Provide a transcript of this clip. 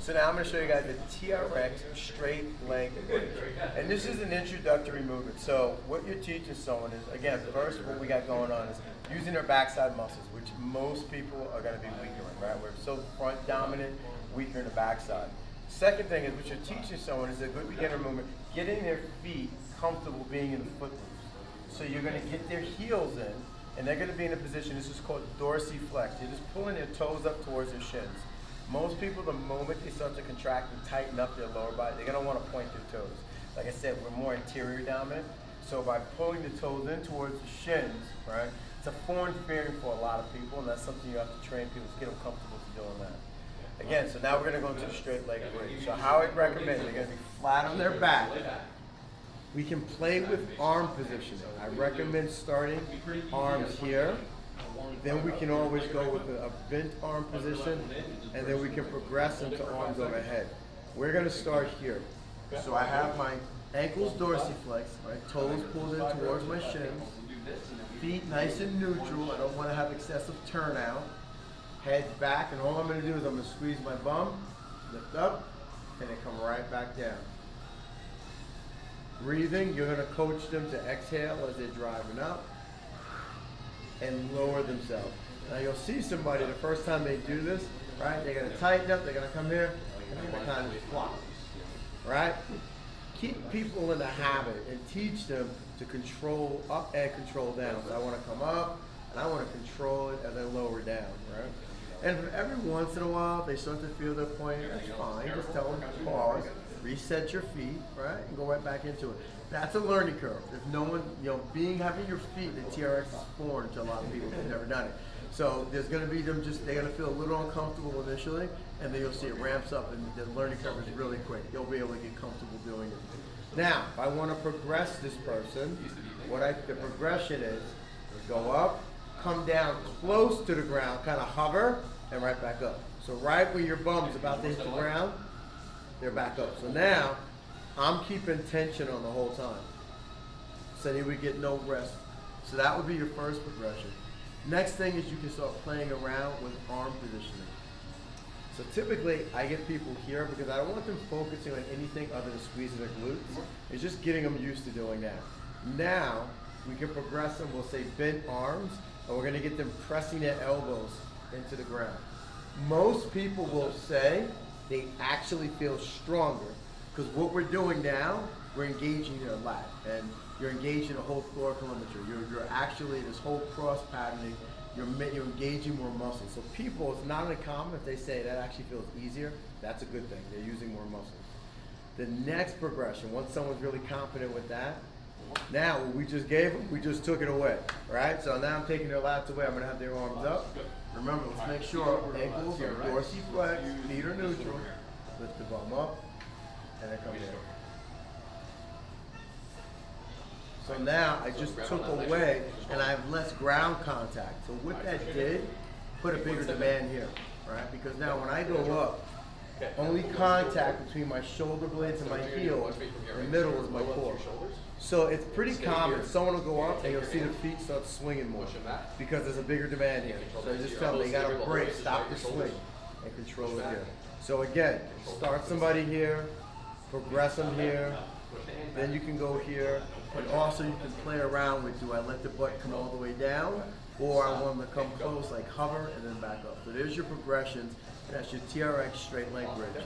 So now I'm going to show you guys the TRX straight leg bridge. And this is an introductory movement. So what you're teaching someone is, again, first what we got going on is using their backside muscles, which most people are going to be weaker in, right? We're so front dominant, weaker in the backside. Second thing is what you're teaching someone is a good beginner movement, getting their feet comfortable being in the foot loops. So you're going to get their heels in, and they're going to be in a position, this is called dorsiflex. You're just pulling their toes up towards their shins. Most people, the moment they start to contract and tighten up their lower body, they're going to want to point their toes. Like I said, we're more interior dominant. So by pulling the toes in towards the shins, right, it's a foreign feeling for a lot of people, and that's something you have to train people to get them comfortable to doing that. Again, so now we're going to go into the straight leg bridge. So how I recommend, they're going to be flat on their back. We can play with arm positioning. I recommend starting arms here. Then we can always go with a bent arm position, and then we can progress into arms overhead. We're going to start here. So I have my ankles dorsiflex, right? Toes pulled in towards my shins. Feet nice and neutral. I don't want to have excessive turnout. Head back, and all I'm going to do is I'm going to squeeze my bum, lift up, and then come right back down. Breathing, you're going to coach them to exhale as they're driving up and lower themselves. Now you'll see somebody the first time they do this, right? They're going to tighten up, they're going to come here, and they're going to kind of flop, right? Keep people in the habit and teach them to control up and control down. So I want to come up, and I want to control it as I lower down, right? And every once in a while, if they start to feel their point, that's fine. Just tell them to pause, reset your feet, right, and go right back into it. That's a learning curve. If no one, having your feet in TRX is foreign to a lot of people who've never done it. So there's going to be they're going to feel a little uncomfortable initially, and then you'll see it ramps up, and the learning curve is really quick. You'll be able to get comfortable doing it. Now, if I want to progress this person, the progression is go up, come down close to the ground, kind of hover, and right back up. So right where your bum's about to hit the ground, they're back up. So now, I'm keeping tension on the whole time. So then we get no rest. So that would be your first progression. Next thing is you can start playing around with arm positioning. So typically, I get people here because I don't want them focusing on anything other than squeezing their glutes. It's just getting them used to doing that. Now, we can progress them, we'll say bent arms, and we're gonna get them pressing their elbows into the ground. Most people will say they actually feel stronger because what we're doing now, we're engaging their lat, and you're engaging the whole thoracometer. You're actually, this whole cross patterning, you're engaging more muscles. So people, it's not uncommon if they say that actually feels easier, that's a good thing. They're using more muscles. The next progression, once someone's really confident with that, now what we just gave them, we just took it away, right? So now I'm taking their lats away. I'm gonna have their arms up. Remember, let's make sure ankles are dorsiflex, feet are neutral. Lift the bum up, and then come down. So now I just took away, and I have less ground contact. So what that did, put a bigger demand here, right? Because now when I go up, only contact between my shoulder blades and my heel, the middle is my core. So it's pretty common. Someone will go up and you'll see the feet start swinging more because there's a bigger demand here. So just tell them they got to break, stop the swing, and control it here. So again, start somebody here, progress them here, then you can go here, and also you can play around with, do I let the butt come all the way down, or I want them to come close, like hover, and then back up. So there's your progressions, and that's your TRX straight leg bridge.